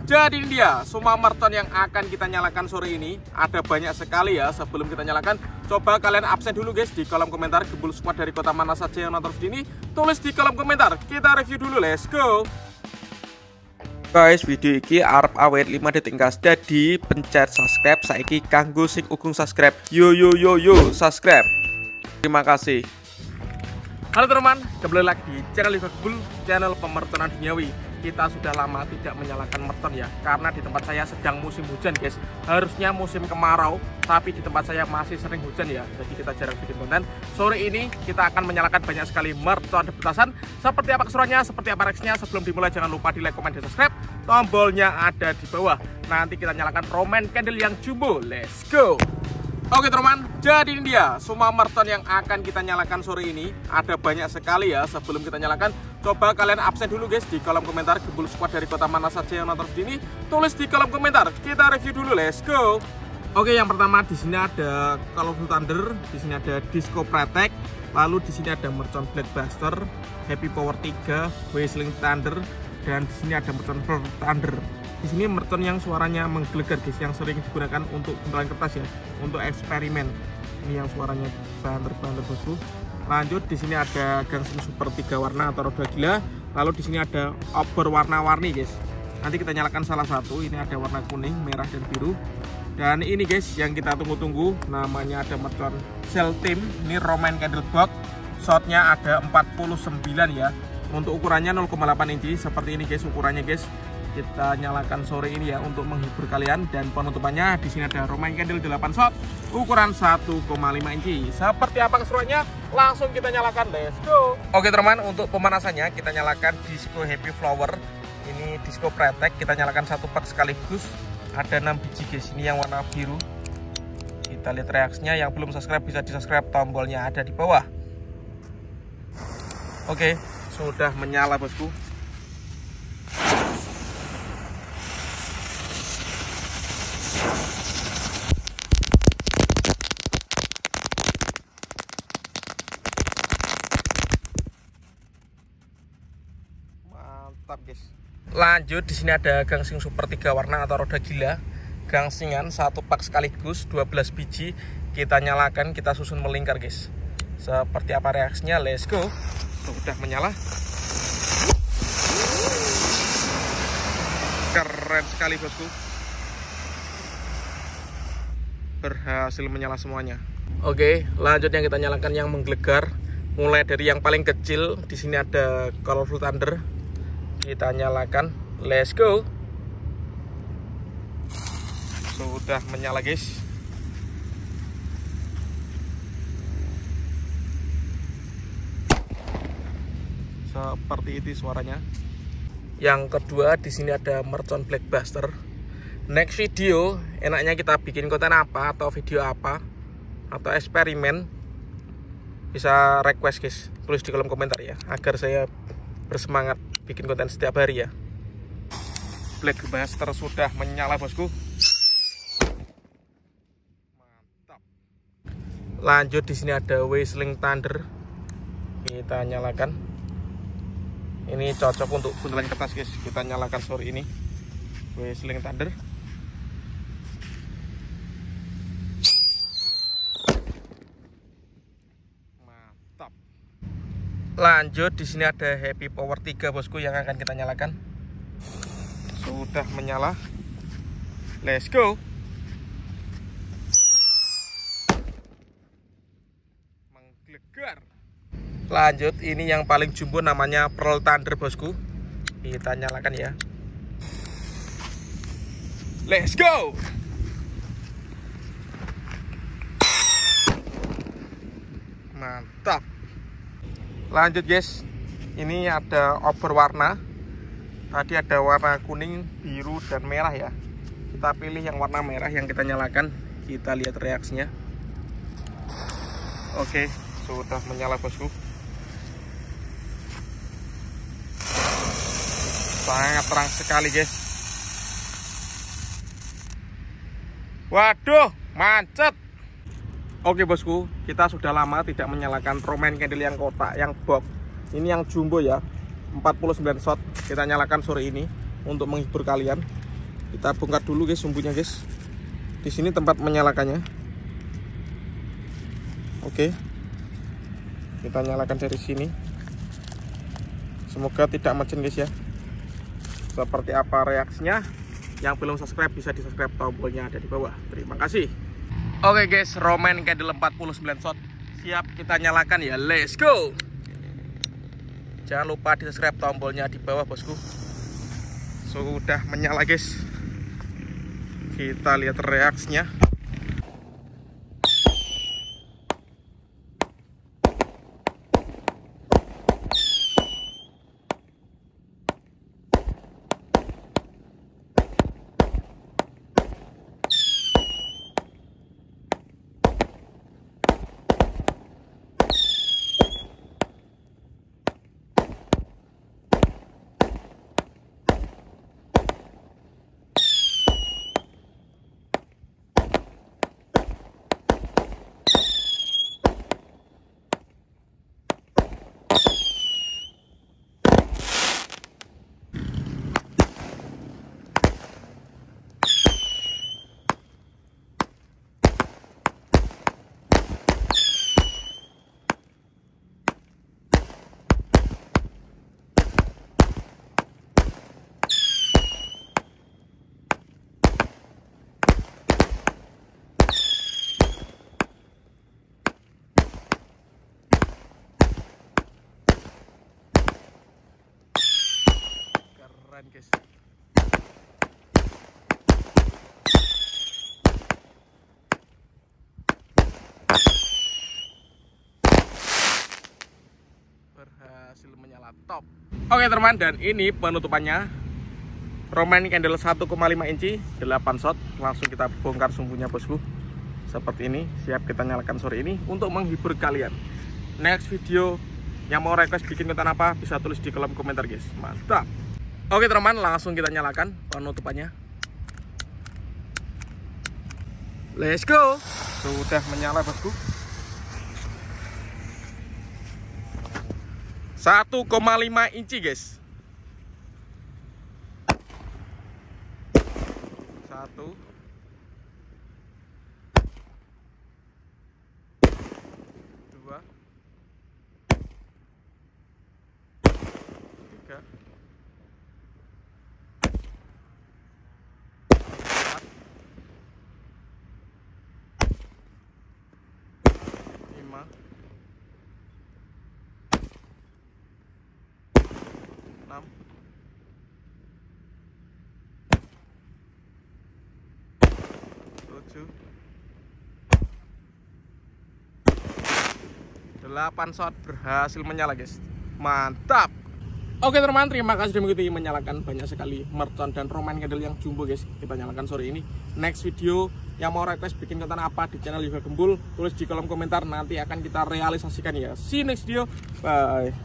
Jadi ini dia semua mercon yang akan kita nyalakan sore ini. Ada banyak sekali ya. Sebelum kita nyalakan, coba kalian absen dulu guys di kolom komentar. Gembul squad dari kota mana saja yang nonton video ini, tulis di kolom komentar. Kita review dulu, let's go. Guys, video ini arep awet 5 detik gas. Jadi pencet subscribe saiki kanggo sing ugung subscribe. Yo subscribe. Terima kasih. Halo teman, kembali lagi di channel Liverpool, channel pemerconan duniawi. Kita sudah lama tidak menyalakan mercon ya, karena di tempat saya sedang musim hujan guys. Harusnya musim kemarau, tapi di tempat saya masih sering hujan ya, jadi kita jarang bikin konten. Sore ini kita akan menyalakan banyak sekali mercon petasan. Seperti apa keseruannya, seperti apa reaksinya. Sebelum dimulai jangan lupa di like, komen, dan subscribe. Tombolnya ada di bawah. Nanti kita nyalakan Roman Candle yang jumbo. Let's go. Oke teman, jadi ini dia semua mercon yang akan kita nyalakan sore ini. Ada banyak sekali ya. Sebelum kita nyalakan, coba kalian absen dulu guys di kolom komentar. Gembul squad dari kota mana saja yang nonton video ini, tulis di kolom komentar. Kita review dulu, let's go. Oke, yang pertama di sini ada Colorful Thunder, di sini ada Disco Protect, lalu di sini ada mercon Blackbuster, Happy Power 3, Whistling Thunder, dan di sini ada mercon Pearl Thunder. Di sini mercon yang suaranya menggelegar guys, yang sering digunakan untuk buntelan kertas ya, untuk eksperimen. Ini yang suaranya banter-banter bosku. Lanjut di sini ada gangsing super 3 warna atau roda gila. Lalu di sini ada obor warna-warni guys. Nanti kita nyalakan salah satu. Ini ada warna kuning, merah, dan biru. Dan ini guys yang kita tunggu-tunggu, namanya ada mercon Cell Team. Ini Roman Candle Box. Shotnya ada 49 ya. Untuk ukurannya 0,8 inci. Seperti ini guys ukurannya guys. Kita nyalakan sore ini ya untuk menghibur kalian. Dan penutupannya di sini ada Roman Candle 8 shot ukuran 1,5 inci. Seperti apa keseruannya? Langsung kita nyalakan, let's go. Oke teman, untuk pemanasannya kita nyalakan Disco Happy Flower. Ini Disco Protect, kita nyalakan satu pack sekaligus. Ada 6 biji guys, ini yang warna biru. Kita lihat reaksinya. Yang belum subscribe bisa di subscribe, tombolnya ada di bawah. Oke, sudah menyala bosku. Mantap guys. Lanjut di sini ada gangsing super 3 warna atau roda gila. Gangsingan satu pak sekaligus 12 biji. Kita nyalakan, kita susun melingkar guys. Seperti apa reaksinya? Let's go. Sudah menyala. Keren sekali bosku. Berhasil menyala semuanya. Oke, lanjut yang kita nyalakan yang menggelegar. Mulai dari yang paling kecil. Di sini ada Colorful Thunder. Kita nyalakan, let's go. Sudah menyala guys. Seperti itu suaranya. Yang kedua di sini ada mercon Blackbuster. Next video enaknya kita bikin konten apa, atau video apa, atau eksperimen, bisa request guys, tulis di kolom komentar ya, agar saya bersemangat bikin konten setiap hari ya. Blackbuster sudah menyala bosku. Mantap. Lanjut di sini ada Whistling Thunder. Kita nyalakan. Ini cocok untuk buntelan kertas guys. Kita nyalakan sore ini. Whistling Thunder. Mantap. Lanjut di sini ada Happy Power 3 bosku yang akan kita nyalakan. Sudah menyala. Let's go. Menggelegar. Lanjut ini yang paling jumbo namanya Pearl Thunder bosku. Kita nyalakan ya. Let's go. Mantap. Lanjut guys, ini ada obor warna. Tadi ada warna kuning, biru, dan merah ya. Kita pilih yang warna merah yang kita nyalakan. Kita lihat reaksinya. Oke, sudah menyala bosku. Sangat terang sekali guys. Waduh, macet. Oke bosku, kita sudah lama tidak menyalakan Roman Candle yang kotak, yang box. Ini yang jumbo ya, 49 shot. Kita nyalakan sore ini untuk menghibur kalian. Kita bongkar dulu guys sumbunya guys. Di sini tempat menyalakannya. Oke. Kita nyalakan dari sini. Semoga tidak macet guys ya. Seperti apa reaksinya? Yang belum subscribe bisa di subscribe, tombolnya ada di bawah. Terima kasih. Oke guys, Roman Candle 49 shot siap kita nyalakan ya. Let's go. Jangan lupa di subscribe, tombolnya di bawah bosku. Sudah menyala guys. Kita lihat reaksinya. Keren guys. Berhasil menyala top. Oke teman, dan ini penutupannya. Roman Candle 1,5 inci 8 shot. Langsung kita bongkar sumbunya bosku. Seperti ini, siap kita nyalakan sore ini untuk menghibur kalian. Next video yang mau request bikin konten apa bisa tulis di kolom komentar guys. Mantap. Oke teman, langsung kita nyalakan penutupannya. Let's go. Sudah menyala bosku. 1,5 inci guys. 1 2 3 6 7 8 shot berhasil menyala guys. Mantap. Oke teman, terima kasih sudah mengikuti menyalakan banyak sekali mercon dan Roman Candle yang jumbo guys. Kita nyalakan sore ini. Next video yang mau request bikin konten apa di channel Yoga Gembul, tulis di kolom komentar, nanti akan kita realisasikan ya. See you next video. Bye.